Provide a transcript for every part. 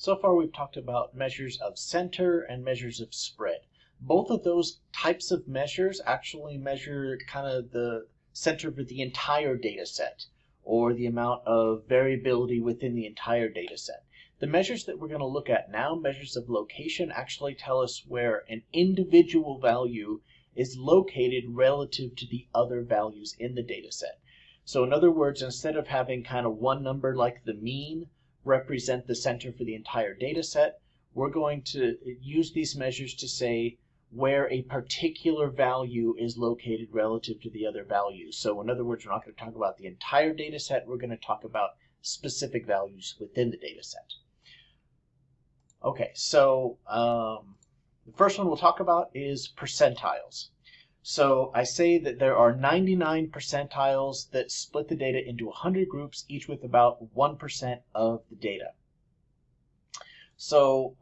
So far we've talked about measures of center and measures of spread. Both of those types of measures actually measure kind of the center for the entire data set, or the amount of variability within the entire data set. The measures that we're going to look at now, measures of location, actually tell us where an individual value is located relative to the other values in the data set. So in other words, instead of having kind of one number like the mean represent the center for the entire data set, we're going to use these measures to say where a particular value is located relative to the other values. So in other words, we're not going to talk about the entire data set, we're going to talk about specific values within the data set. Okay, so the first one we'll talk about is percentiles. So I say that there are 99 percentiles that split the data into 100 groups, each with about 1% of the data. So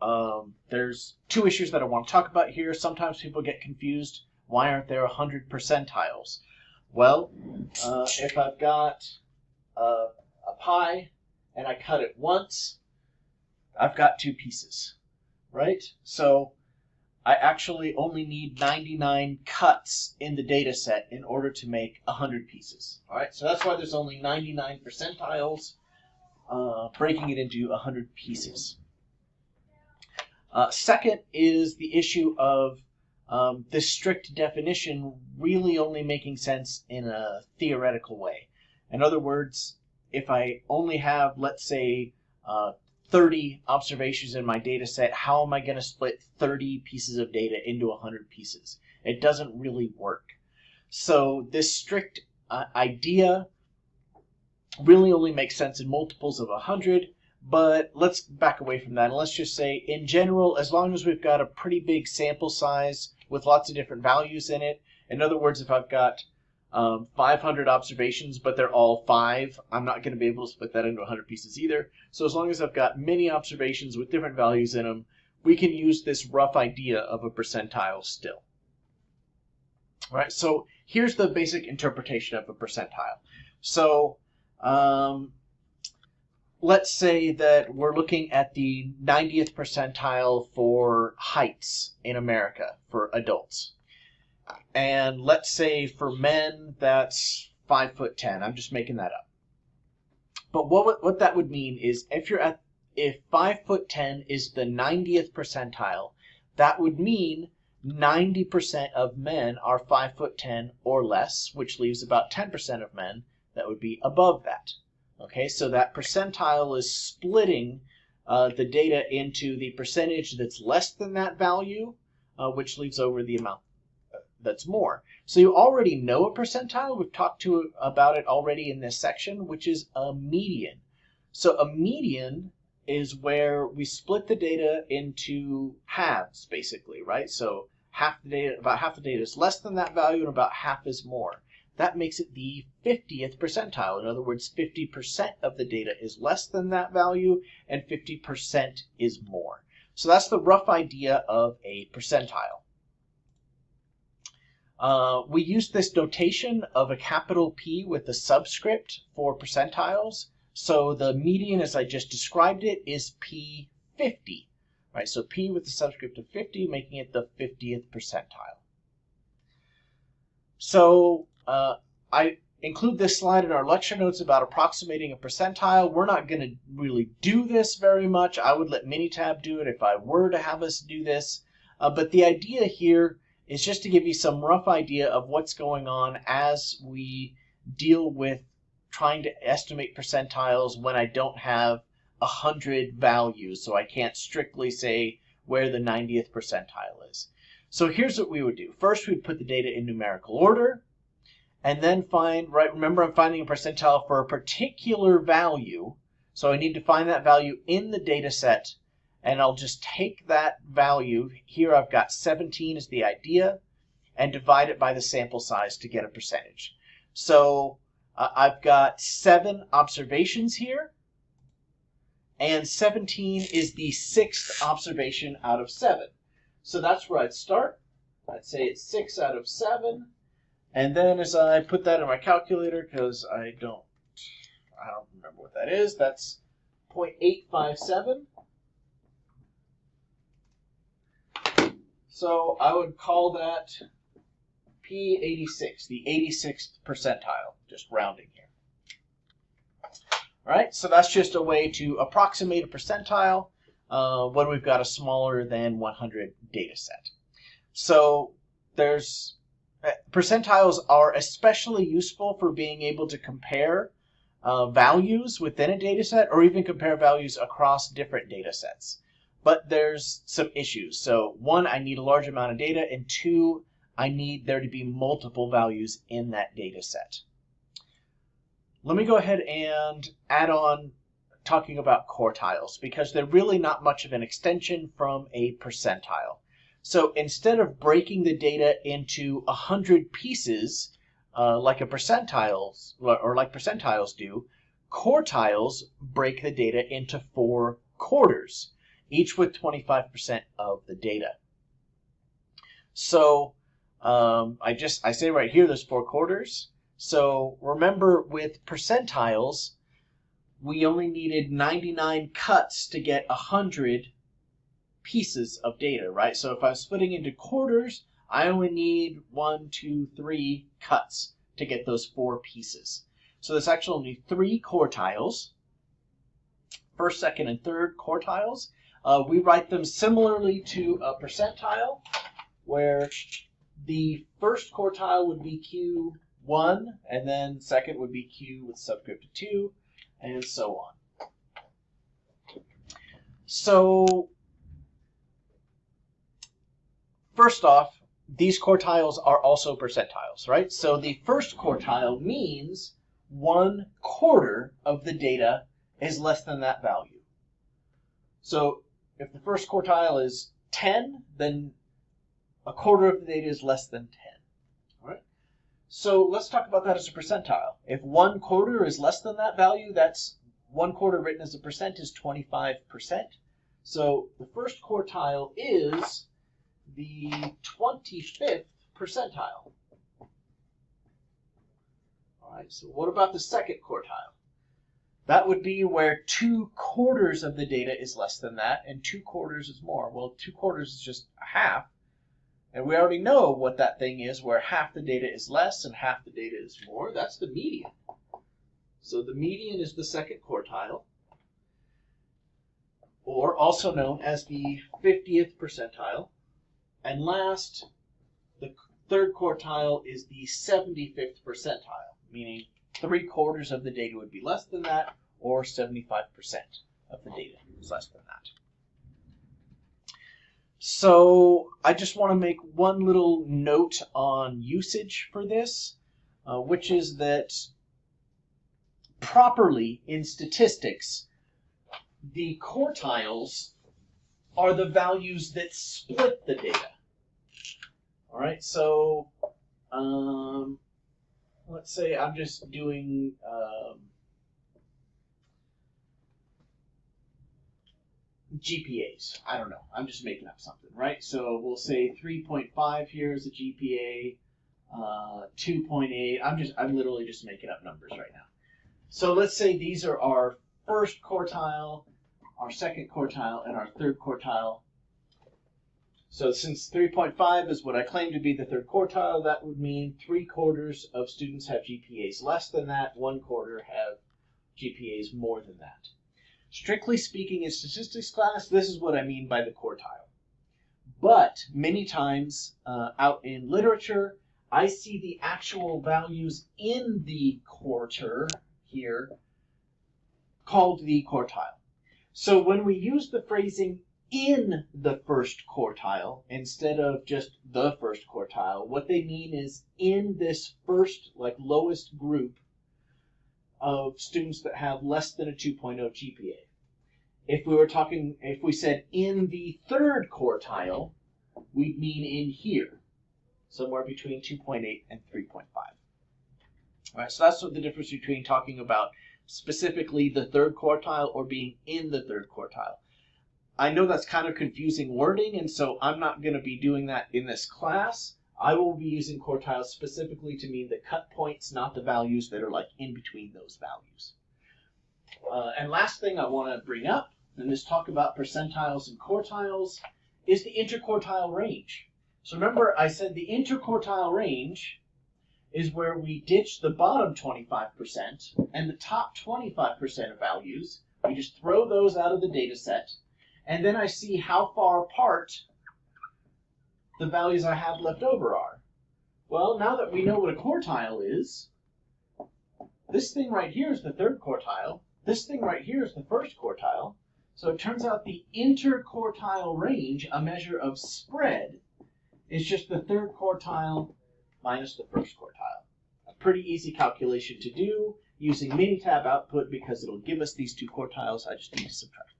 there's two issues that I want to talk about here. Sometimes people get confused. Why aren't there 100 percentiles? Well, if I've got a pie and I cut it once, I've got 2 pieces, right? So I actually only need 99 cuts in the data set in order to make 100 pieces. All right, so that's why there's only 99 percentiles, breaking it into 100 pieces. Second is the issue of this strict definition really only making sense in a theoretical way. In other words, if I only have, let's say, 30 observations in my data set, how am I going to split 30 pieces of data into 100 pieces? It doesn't really work. So this strict idea really only makes sense in multiples of 100, but let's back away from that and let's just say, in general, as long as we've got a pretty big sample size with lots of different values in it, in other words, if I've got 500 observations, but they're all 5, I'm not going to be able to split that into 100 pieces either. So as long as I've got many observations with different values in them, we can use this rough idea of a percentile still. All right, so here's the basic interpretation of a percentile. So let's say that we're looking at the 90th percentile for heights in America for adults. And let's say for men, that's 5'10". I'm just making that up. But what that would mean is if 5'10" is the 90th percentile, that would mean 90% of men are 5'10" or less, which leaves about 10% of men that would be above that. Okay, so that percentile is splitting the data into the percentage that's less than that value, which leaves over the amount that's more. So you already know a percentile. We've talked about it already in this section, which is a median. So a median is where we split the data into halves, basically, right? So about half the data is less than that value and about half is more. That makes it the 50th percentile. In other words, 50% of the data is less than that value and 50% is more. So that's the rough idea of a percentile. We use this notation of a capital P with a subscript for percentiles. So the median, as I just described it, is P50. Right? So P with the subscript of 50, making it the 50th percentile. So I include this slide in our lecture notes about approximating a percentile. We're not going to really do this very much. I would let Minitab do it if I were to have us do this. But the idea here is just to give you some rough idea of what's going on as we deal with trying to estimate percentiles when I don't have 100 values, so I can't strictly say where the 90th percentile is. So here's what we would do. First, we'd put the data in numerical order, and then find, right, remember I'm finding a percentile for a particular value, so I need to find that value in the data set. And I'll just take that value, here I've got 17 as the idea, and divide it by the sample size to get a percentage. So I've got 7 observations here, and 17 is the 6th observation out of 7. So that's where I'd start. I'd say it's 6 out of 7, and then as I put that in my calculator, because I don't remember what that is, that's 0.857. So I would call that P86, the 86th percentile, just rounding here. All right, so that's just a way to approximate a percentile when we've got a smaller than 100 data set. So percentiles are especially useful for being able to compare values within a data set, or even compare values across different data sets. But there's some issues. So one, I need a large amount of data, and two, I need there to be multiple values in that data set. Let me go ahead and add on talking about quartiles, because they're really not much of an extension from a percentile. So instead of breaking the data into 100 pieces, like percentiles do, quartiles break the data into 4 quarters, each with 25% of the data. So I say right here there's 4 quarters. So remember, with percentiles, we only needed 99 cuts to get 100 pieces of data, right? So if I'm splitting into quarters, I only need 1, 2, 3 cuts to get those 4 pieces. So there's actually only 3 quartiles, first, second, and third quartiles. We write them similarly to a percentile, where the first quartile would be Q1, and then second would be Q with subscript 2, and so on. So first off, these quartiles are also percentiles, right? So the first quartile means 1/4 of the data is less than that value. So if the first quartile is 10, then 1/4 of the data is less than 10. All right. So let's talk about that as a percentile. If 1/4 is less than that value, that's 1/4 written as a percent is 25%. So the first quartile is the 25th percentile. All right, so what about the second quartile? That would be where 2/4 of the data is less than that, and 2/4 is more. Well, 2/4 is just half, and we already know what that thing is, where half the data is less and half the data is more. That's the median. So the median is the second quartile, or also known as the 50th percentile. And last, the third quartile is the 75th percentile, meaning 3/4 of the data would be less than that, or 75% of the data is less than that. So I just want to make one little note on usage for this, which is that properly in statistics, the quartiles are the values that split the data. All right, so let's say I'm just doing GPAs. I don't know. I'm just making up something, right? So we'll say 3.5 here is a GPA, 2.8. I'm literally just making up numbers right now. So let's say these are our first quartile, our second quartile, and our third quartile. So since 3.5 is what I claim to be the third quartile, that would mean 3/4 of students have GPAs less than that, 1/4 have GPAs more than that. Strictly speaking, in statistics class, this is what I mean by the quartile. But many times out in literature, I see the actual values in the quarter here called the quartile. So when we use the phrasing in the first quartile instead of just the first quartile, what they mean is in this first, lowest group of students that have less than a 2.0 GPA. If we said in the third quartile, we'd mean in here, somewhere between 2.8 and 3.5. All right, so that's what the difference between talking about specifically the third quartile or being in the third quartile. I know that's kind of confusing wording, and so I'm not going to be doing that in this class. I will be using quartiles specifically to mean the cut points, not the values that are in between those values. And last thing I want to bring up, and just talk about percentiles and quartiles, is the interquartile range. So remember, I said the interquartile range is where we ditch the bottom 25% and the top 25% of values. We just throw those out of the data set, and then I see how far apart the values I have left over are. Well, now that we know what a quartile is, this thing right here is the third quartile. This thing right here is the first quartile. So it turns out the interquartile range, a measure of spread, is just the third quartile minus the first quartile. A pretty easy calculation to do using Minitab output because it'll give us these two quartiles. I just need to subtract.